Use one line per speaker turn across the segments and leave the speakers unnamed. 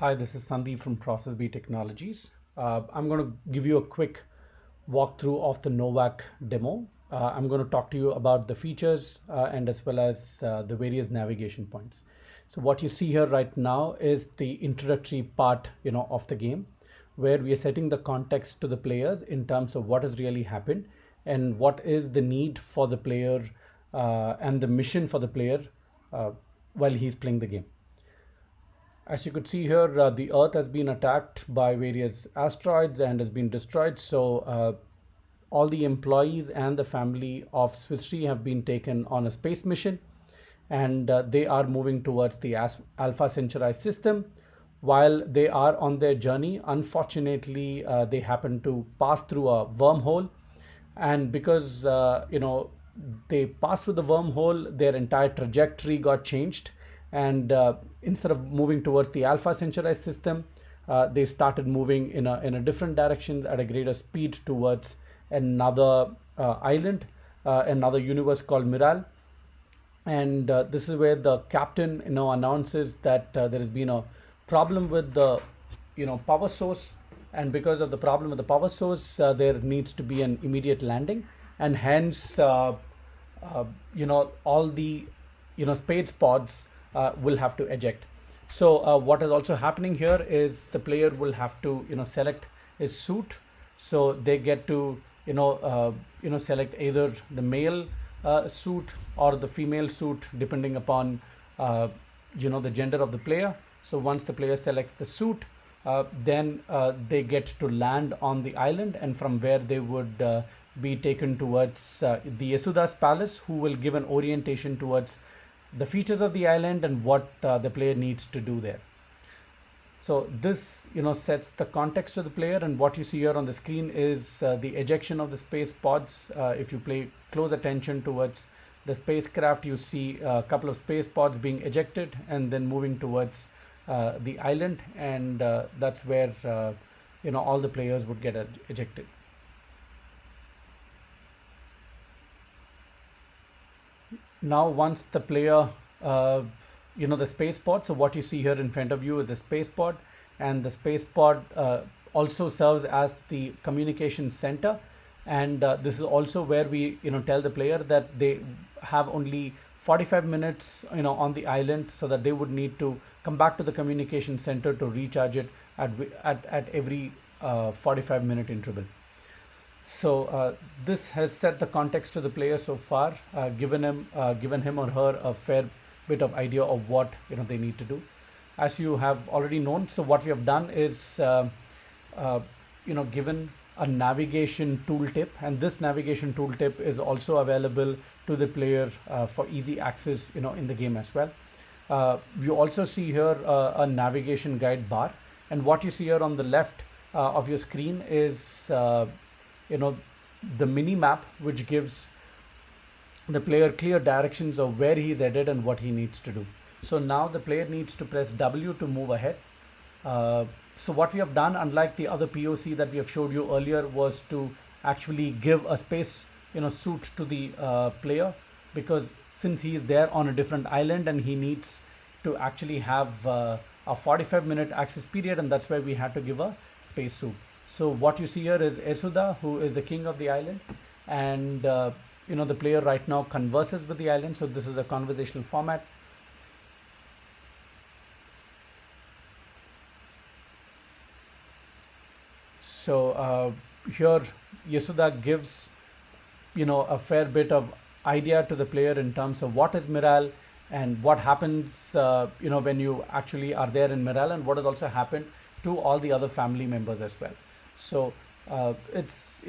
Hi, this is Sandeep from Process B Technologies. I'm going to give you a quick walkthrough of the Novak demo. I'm going to talk to you about the features and as well as the various navigation points. So what you see here right now is the introductory part, of the game, where we are setting the context to the players in terms of what has really happened and what is the need for the player and the mission for the player uh, while he's playing the game. As you could see here, the Earth has been attacked by various asteroids and has been destroyed. So all the employees and the family of Swiss Re have been taken on a space mission, and they are moving towards the Alpha Centauri system. While they are on their journey, unfortunately, they happen to pass through a wormhole, and because they passed through the wormhole, their entire trajectory got changed, and instead of moving towards the Alpha Centauri system, they started moving in a different direction at a greater speed towards another island, another universe called Miral. And this is where the captain announces that there has been a problem with the power source, and because of the problem with the power source, there needs to be an immediate landing, and hence all the space pods will have to eject. So what is also happening here is the player will have to select his suit. So they get to select either the male suit or the female suit, depending upon the gender of the player. So once the player selects the suit, then they get to land on the island, and from where they would be taken towards the Yasuda's palace, who will give an orientation towards the features of the island and what the player needs to do there. So this sets the context to the player, and what you see here on the screen is the ejection of the space pods. If you pay close attention towards the spacecraft, you see a couple of space pods being ejected and then moving towards the island, and that's where all the players would get ejected. Now once the player the space pod, so what you see here in front of you is the space pod, and the space pod also serves as the communication center, and this is also where we tell the player that they have only 45 minutes on the island, so that they would need to come back to the communication center to recharge it at every 45-minute interval. So this has set the context to the player so far, given him or her a fair bit of idea of what they need to do. As you have already known, so what we have done is given a navigation tooltip, and this navigation tooltip is also available to the player for easy access in the game as well. You also see here a navigation guide bar, and what you see here on the left of your screen is the mini map, which gives the player clear directions of where he's headed and what he needs to do. So now the player needs to press W to move ahead. So what we have done, unlike the other POC that we have showed you earlier, was to actually give a space suit to the player, because since he is there on a different island and he needs to actually have a 45-minute access period, and that's why we had to give a space suit. So what you see here is Esuda, who is the king of the island, and the player right now converses with the island. So this is a conversational format. So here Yasuda gives a fair bit of idea to the player in terms of what is Miral and what happens when you actually are there in Miral, and what has also happened to all the other family members as well. So it's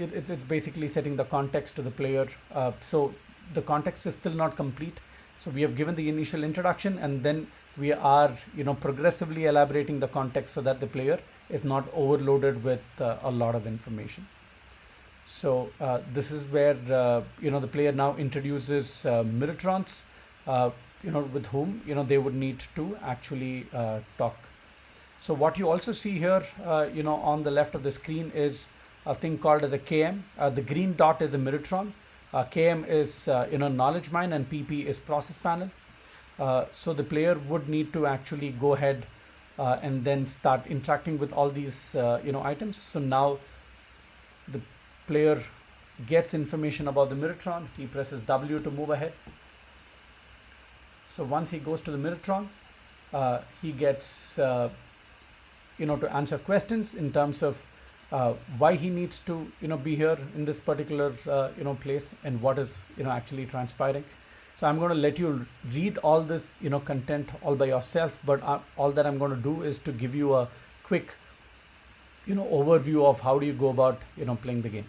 basically setting the context to the player. So the context is still not complete. So we have given the initial introduction, and then we are progressively elaborating the context so that the player is not overloaded with a lot of information. So this is where the player now introduces Miratrons, with whom they would need to actually talk. So what you also see here, on the left of the screen is a thing called as a KM. The green dot is a Miratron. KM is knowledge mine, and PP is process panel. So the player would need to actually go ahead and then start interacting with all these items. So now the player gets information about the Mirrortron. He presses W to move ahead. So once he goes to the Mirrortron, he gets to answer questions in terms of why he needs to be here in this particular place, and what is actually transpiring. So I'm going to let you read all this content all by yourself, but all that I'm going to do is to give you a quick overview of how do you go about playing the game.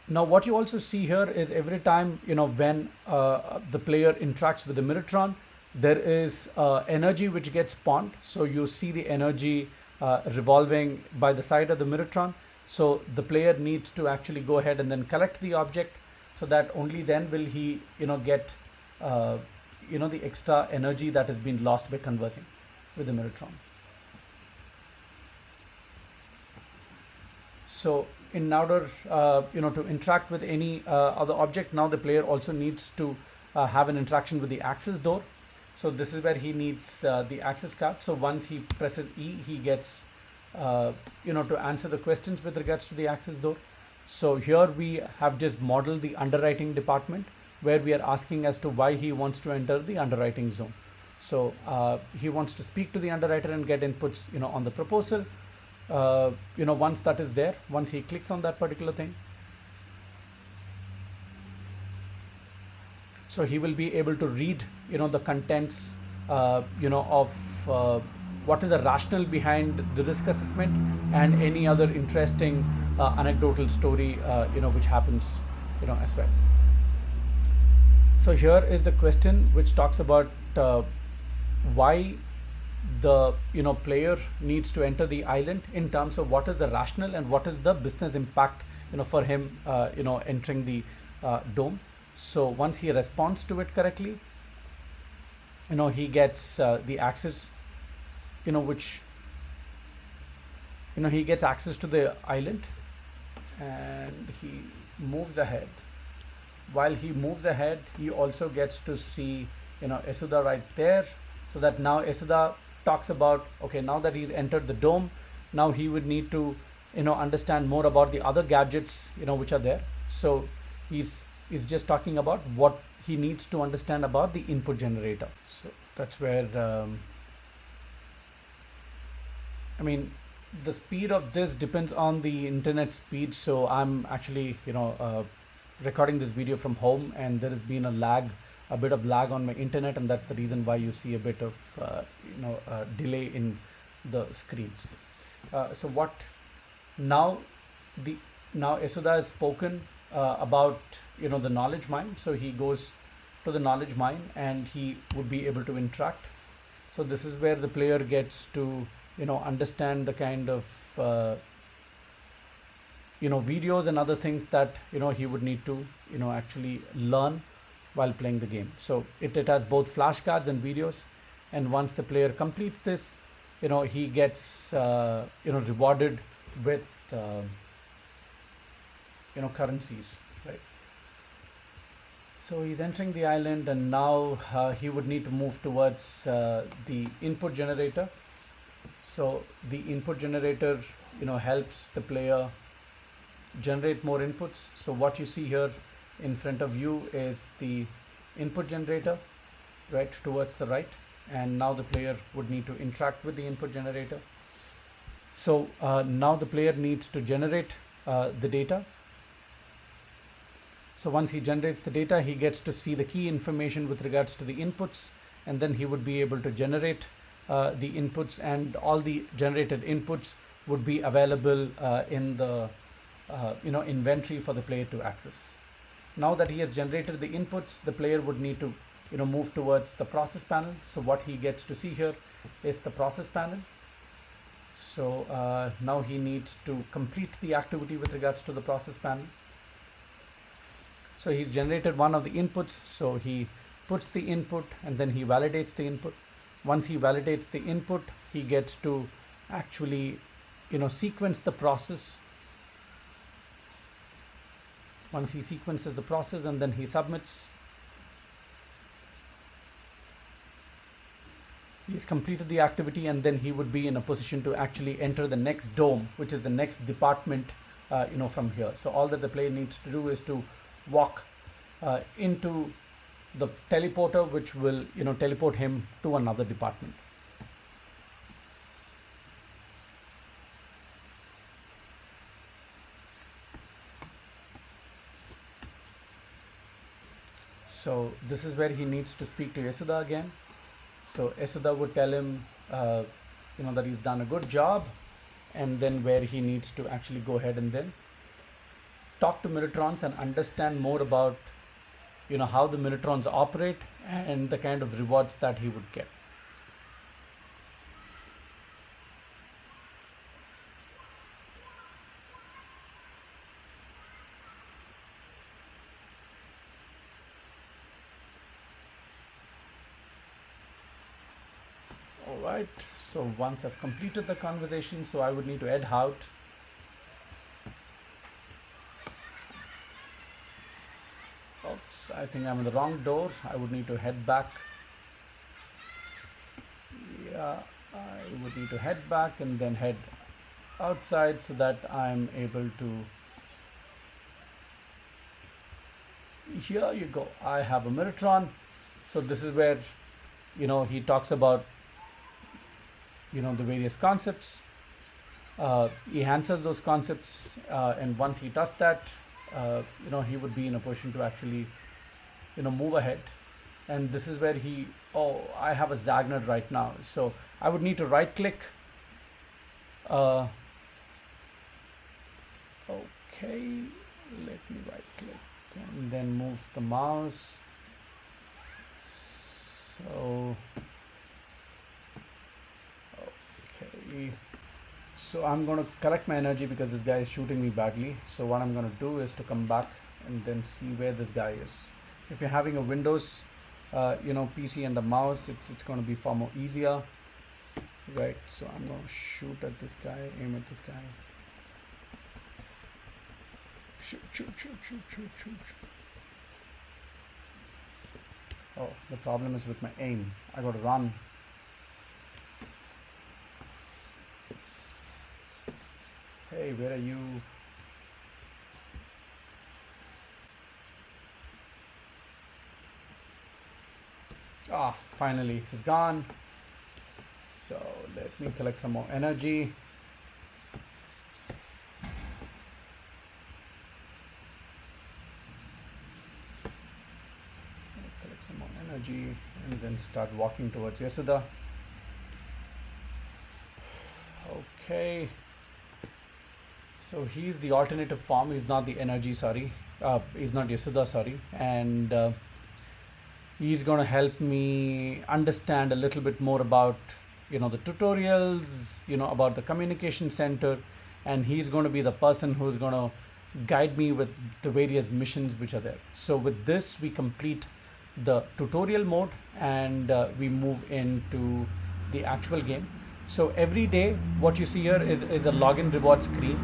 Now what you also see here is every time when the player interacts with the Mirrortron, there is energy which gets spawned. So you see the energy revolving by the side of the Mirrortron. So the player needs to actually go ahead and then collect the object, so that only then will he get the extra energy that has been lost by conversing with the Mirrortron. So in order to interact with any other object, now the player also needs to have an interaction with the access door. So this is where he needs the access card. So once he presses E, he gets to answer the questions with regards to the access door. So here we have just modeled the underwriting department, where we are asking as to why he wants to enter the underwriting zone. So he wants to speak to the underwriter and get inputs on the proposal. Once that is there, once he clicks on that particular thing, so he will be able to read the contents of what is the rationale behind the risk assessment, and any other interesting anecdotal story which happens as well. So here is the question which talks about why the player needs to enter the island, in terms of what is the rationale and what is the business impact for him entering the dome. So once he responds to it correctly, he gets the access which he gets access to the island, and he moves ahead. While he moves ahead, he also gets to see Esuda right there, so that now Esuda talks about, okay, now that he's entered the dome, now he would need to understand more about the other gadgets which are there. So he's just talking about what he needs to understand about the input generator. So that's where the speed of this depends on the internet speed. So I'm actually recording this video from home, and there has been a bit of lag on my internet, and that's the reason why you see a bit of delay in the screens. So what now Esuda has spoken about the knowledge mine. So he goes to the knowledge mine and he would be able to interact. So this is where the player gets to understand the kind of videos and other things that he would need to actually learn while playing the game. So it has both flashcards and videos, and once the player completes this, he gets rewarded with currencies, right? So he's entering the island, and now he would need to move towards the input generator. So the input generator helps the player generate more inputs. So what you see here in front of you is the input generator, right, towards the right, and now the player would need to interact with the input generator. So now the player needs to generate the data. So once he generates the data, he gets to see the key information with regards to the inputs, and then he would be able to generate the inputs, and all the generated inputs would be available in the inventory for the player to access. Now that he has generated the inputs, the player would need to move towards the process panel. So what he gets to see here is the process panel. So now he needs to complete the activity with regards to the process panel. So he's generated one of the inputs, so he puts the input and then he validates the input. Once he validates the input, he gets to actually sequence the process. Once he sequences the process and then he submits. He's completed the activity, and then he would be in a position to actually enter the next dome, which is the next department, from here. So all that the player needs to do is to walk into the teleporter, which will, teleport him to another department. So this is where he needs to speak to Yasuda again. So Yasuda would tell him, that he's done a good job, and then where he needs to actually go ahead and then talk to Minitrons and understand more about, how the Minitrons operate and the kind of rewards that he would get. Alright, so once I've completed the conversation, so I would need to head out. Oops, I think I'm in the wrong door. I would need to head back. Yeah, I would need to head back and then head outside so that I'm able to. Here you go. I have a Minitron. So this is where, he talks about, the various concepts. He answers those concepts, and once he does that, he would be in a position to actually, move ahead. And this is where I have a Zagnut right now. So I would need to right click. Okay, let me right click and then move the mouse. So, okay. So I'm going to collect my energy because this guy is shooting me badly. So what I'm going to do is to come back and then see where this guy is. If you're having a Windows, PC and a mouse, it's going to be far more easier. Right. So I'm going to shoot at this guy, aim at this guy. Shoot. Oh, the problem is with my aim. I got to run. Hey, where are you? Finally, he's gone. So let me collect some more energy. Collect some more energy and then start walking towards Yasuda. Okay. So he's the alternative form. He's not the energy, sorry. He's not Yasuda, sorry. And he's going to help me understand a little bit more about, the tutorials, about the communication center. And he's going to be the person who's going to guide me with the various missions which are there. So with this, we complete the tutorial mode and we move into the actual game. So every day, what you see here is a login reward screen,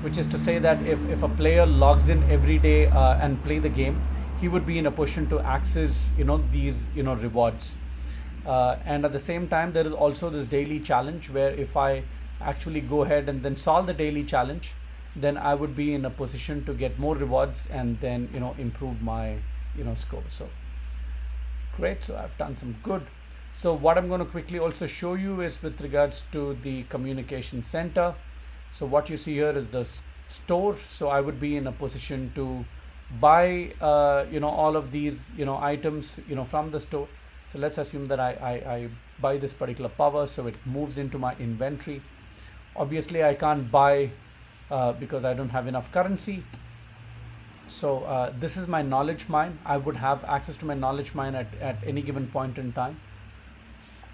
which is to say that if a player logs in every day and play the game, he would be in a position to access, these, rewards. And at the same time, there is also this daily challenge where if I actually go ahead and then solve the daily challenge, then I would be in a position to get more rewards and then, improve my, score. So great. So I've done some good. So what I'm going to quickly also show you is with regards to the communication center. So what you see here is the store. So I would be in a position to buy, all of these, items, from the store. So let's assume that I buy this particular power. So it moves into my inventory. Obviously, I can't buy because I don't have enough currency. So this is my knowledge mine. I would have access to my knowledge mine at any given point in time.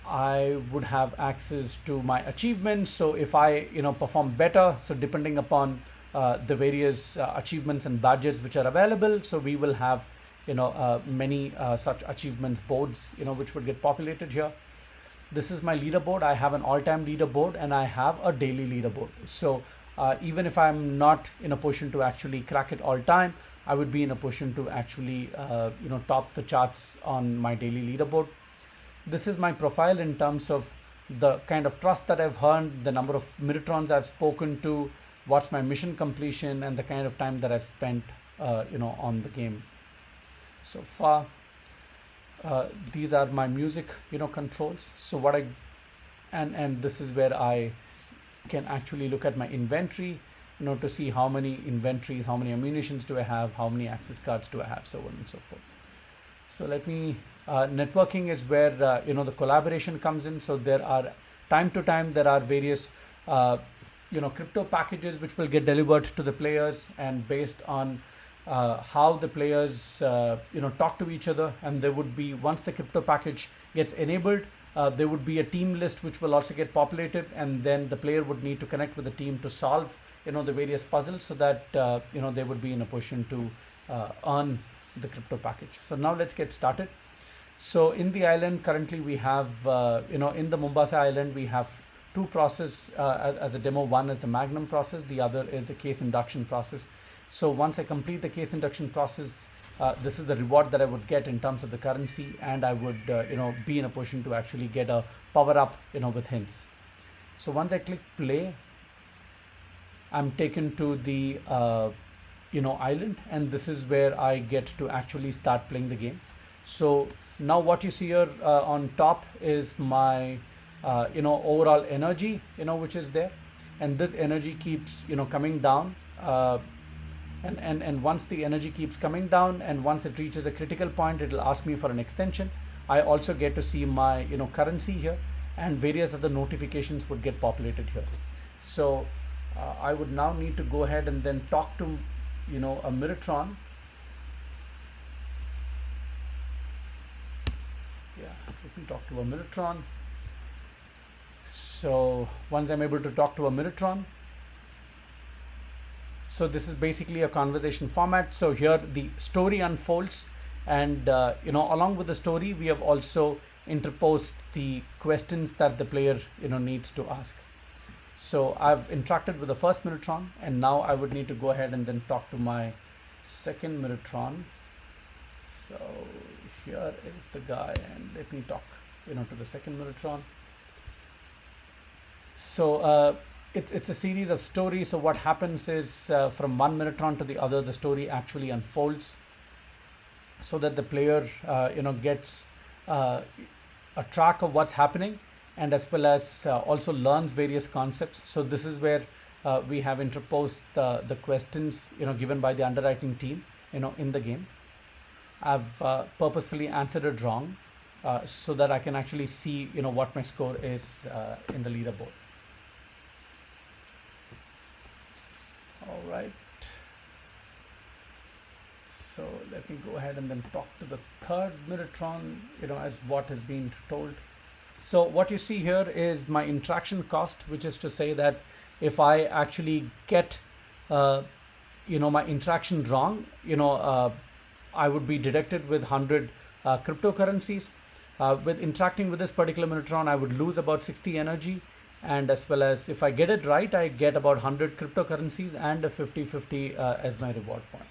I would have access to my achievements. So if I, perform better, so depending upon the various achievements and badges which are available, so we will have, many such achievements boards, which would get populated here. This is my leaderboard. I have an all-time leaderboard and I have a daily leaderboard. So even if I'm not in a position to actually crack it all time, I would be in a position to actually, top the charts on my daily leaderboard. this is my profile in terms of the kind of trust that I've earned, the number of Miritrons I've spoken to, what's my mission completion, and the kind of time that I've spent, on the game so far. These are my music, controls. So what I and this is where I can actually look at my inventory, to see how many inventories, how many ammunitions do I have, how many access cards do I have, so on and so forth. So let me, networking is where, the collaboration comes in. So there are, time to time, there are various, crypto packages which will get delivered to the players, and based on how the players, talk to each other, and there would be, once the crypto package gets enabled, there would be a team list which will also get populated, and then the player would need to connect with the team to solve, the various puzzles, so that, they would be in a position to earn the crypto package. So now let's get started. So in the island currently we have, in the Mombasa island we have two process as a demo. One is the Magnum process, the other is the case induction process. So once I complete the case induction process, this is the reward that I would get in terms of the currency, and I would, be in a position to actually get a power up, with hints. So once I click play, I'm taken to the, island, and this is where I get to actually start playing the game. So now what you see here on top is my, overall energy, which is there, and this energy keeps, coming down. And once the energy keeps coming down, and once it reaches a critical point, it'll ask me for an extension. I also get to see my, currency here, and various other notifications would get populated here. So I would now need to go ahead and then talk to, a Miritron. Yeah, let me talk to a Miritron. So once I'm able to talk to a Miritron, so this is basically a conversation format. So here the story unfolds, and along with the story, we have also interposed the questions that the player needs to ask. So I've interacted with the first Miritron, and now I would need to go ahead and then talk to my second Miritron. So here is the guy, and let me talk to the second Miritron. So it's a series of stories. So what happens is, from one Miritron to the other, the story actually unfolds, so that the player gets a track of what's happening, and as well as also learns various concepts. So this is where we have interposed the questions given by the underwriting team in the game. I've purposefully answered it wrong, so that I can actually see what my score is in the leaderboard. All right. So let me go ahead and then talk to the third Miritron, as what has been told. So what you see here is my interaction cost, which is to say that if I actually get, my interaction wrong, I would be deducted with 100 cryptocurrencies. With interacting with this particular Miritron, I would lose about 60 energy. And as well as if I get it right, I get about 100 cryptocurrencies and a 50-50 as my reward point.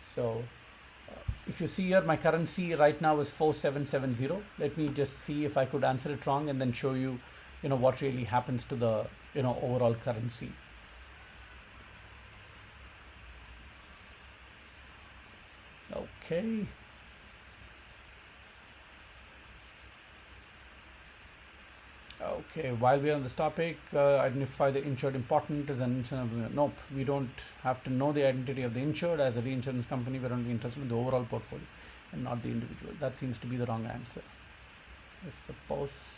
So if you see here, my currency right now is 4770. Let me just see if I could answer it wrong and then show you, what really happens to the, overall currency. Okay. Okay, while we are on this topic, identify the insured. Important is an insured. Nope, we don't have to know the identity of the insured. As a reinsurance company, we're only interested in the overall portfolio and not the individual. That seems to be the wrong answer. I suppose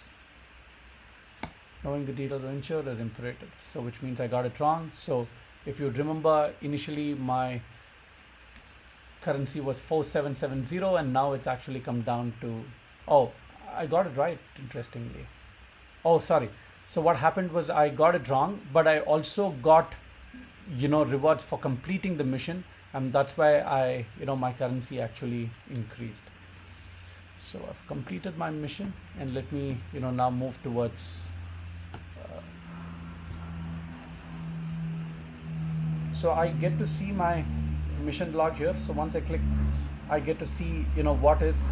knowing the details of insured is imperative, so which means I got it wrong. So if you remember, initially my currency was 4770, and now it's actually come down to, oh, I got it right, interestingly. Oh, sorry. So what happened was I got it wrong, but I also got, rewards for completing the mission, and that's why I, my currency actually increased. So I've completed my mission, and let me, now move towards. So I get to see my mission log here. So once I click, I get to see, what is,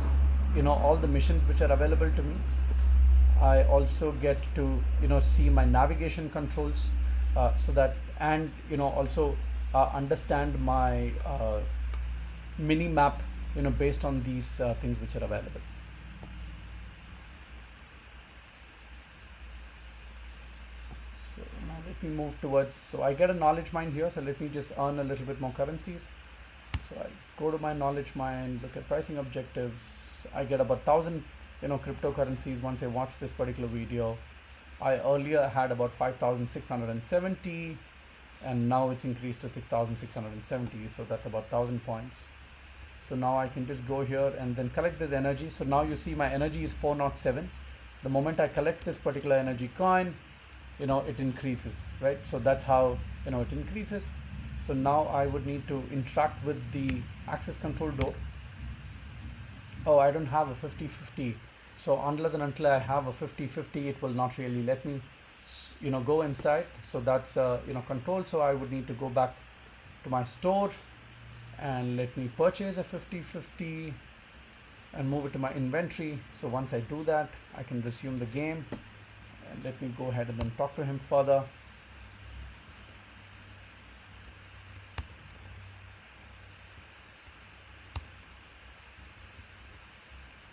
all the missions which are available to me. I also get to see my navigation controls, so that, and also understand my mini map based on these things which are available. So now let me move towards, so I get a knowledge mine here, so let me just earn a little bit more currencies. So I go to my knowledge mine, look at pricing objectives. I get about 1,000 cryptocurrencies once I watch this particular video. I earlier had about 5,670, and now it's increased to 6,670, so that's about 1,000 points. So now I can just go here and then collect this energy. So now you see my energy is 407. The moment I collect this particular energy coin, it increases, right? So that's how it increases. So now I would need to interact with the access control door. Oh, I don't have a 50/50. So unless and until I have a 50/50, it will not really let me go inside. So that's control. So I would need to go back to my store and let me purchase a 50/50 and move it to my inventory. So once I do that, I can resume the game, and let me go ahead and then talk to him further.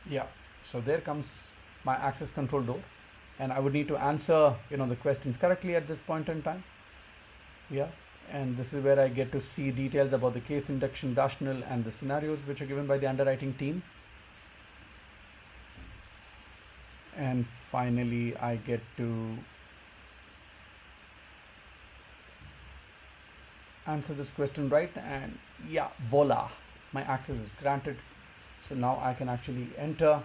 Yeah, so there comes my access control door, and I would need to answer the questions correctly at this point in time. Yeah, and this is where I get to see details about the case induction rationale and the scenarios which are given by the underwriting team. And finally I get to answer this question right, and yeah, voila, my access is granted. So now I can actually enter.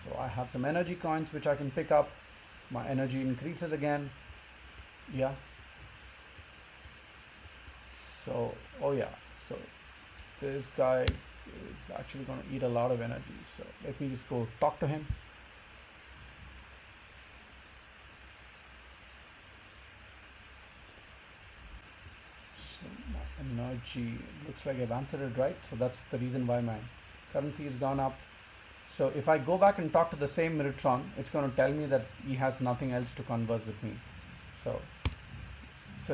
So I have some energy coins which I can pick up. My energy increases again. Yeah. So, oh yeah, so this guy is actually going to eat a lot of energy. So let me just go talk to him. So my energy, looks like I've answered it right. So that's the reason why my currency has gone up. So if I go back and talk to the same Meritron, it's going to tell me that he has nothing else to converse with me. So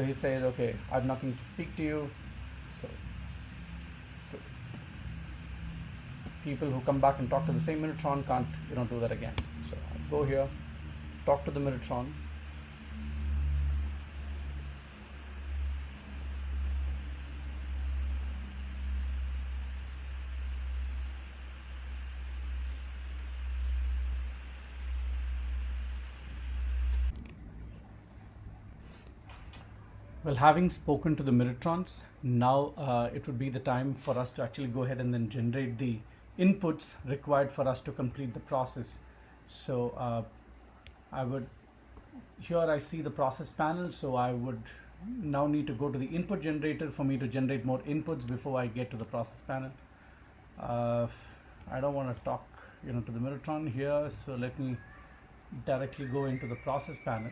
he says, okay, I have nothing to speak to you. So people who come back and talk to the same Meritron can't do that again. So I go here, talk to the Meritron. Well, having spoken to the Meritrons, now it would be the time for us to actually go ahead and then generate the inputs required for us to complete the process. So here I see the process panel, so I would now need to go to the input generator for me to generate more inputs before I get to the process panel. I don't want to talk to the Meritron here, so let me directly go into the process panel.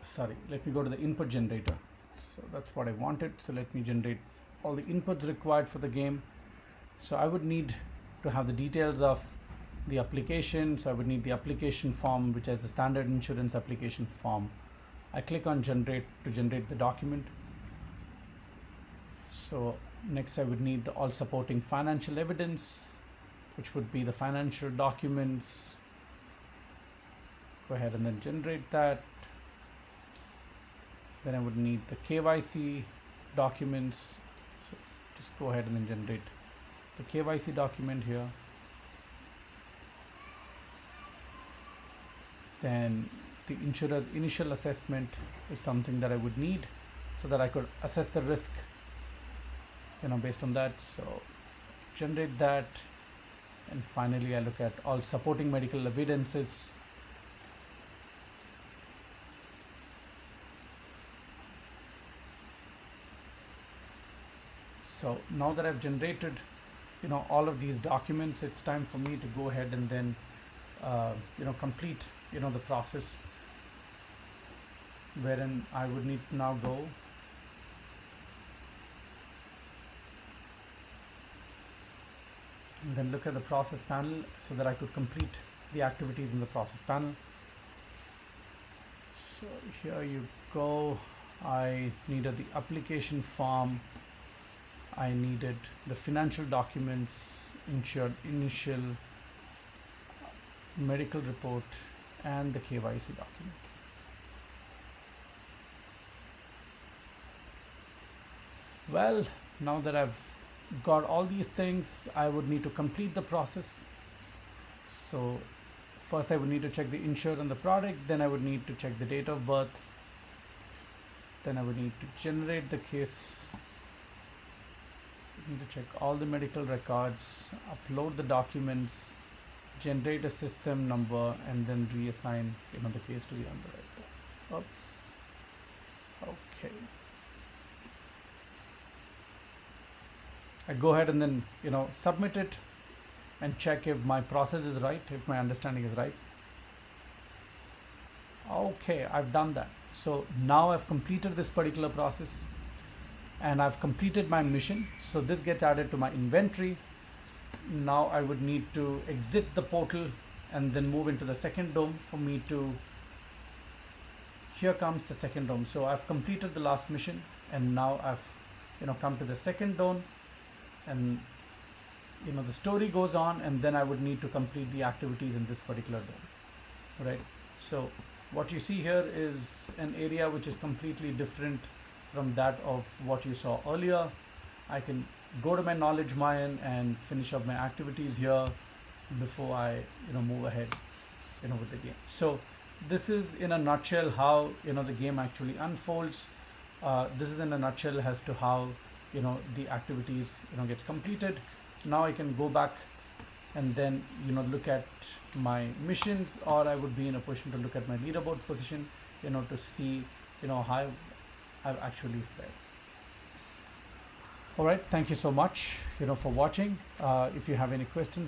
Sorry, let me go to the input generator. So that's what I wanted. So let me generate all the inputs required for the game. So I would need to have the details of the application. So I would need the application form, which has the standard insurance application form. I click on generate to generate the document. So next I would need all supporting financial evidence, which would be the financial documents. Go ahead and then generate that. Then I would need the KYC documents. So just go ahead and then generate the KYC document here. Then the insurer's initial assessment is something that I would need so that I could assess the risk, based on that. So generate that. And finally I look at all supporting medical evidences. So now that I've generated, all of these documents, it's time for me to go ahead and then, complete, the process, wherein I would need to now go and then look at the process panel so that I could complete the activities in the process panel. So here you go. I needed the application form, I needed the financial documents, initial medical report, and the KYC document. Well, now that I've got all these things, I would need to complete the process. So first I would need to check the insured on the product, then I would need to check the date of birth, then I would need to generate the case, I need to check all the medical records, upload the documents, generate a system number, and then reassign the case to the underwriter. Oops. Okay. I go ahead and then submit it and check if my process is right, if my understanding is right. Okay, I've done that. So now I've completed this particular process and I've completed my mission. So this gets added to my inventory. Now I would need to exit the portal and then move into the second dome for me to, here comes the second dome. So I've completed the last mission and now I've come to the second dome, and the story goes on, and then I would need to complete the activities in this particular dome, right? So what you see here is an area which is completely different from that of what you saw earlier. I can go to my knowledge mine and finish up my activities here before I move ahead with the game. So this is in a nutshell how the game actually unfolds. This is in a nutshell as to how the activities gets completed. Now I can go back and then look at my missions, or I would be in a position to look at my leaderboard position to see how I've actually fared. All right, thank you so much for watching. If you have any questions,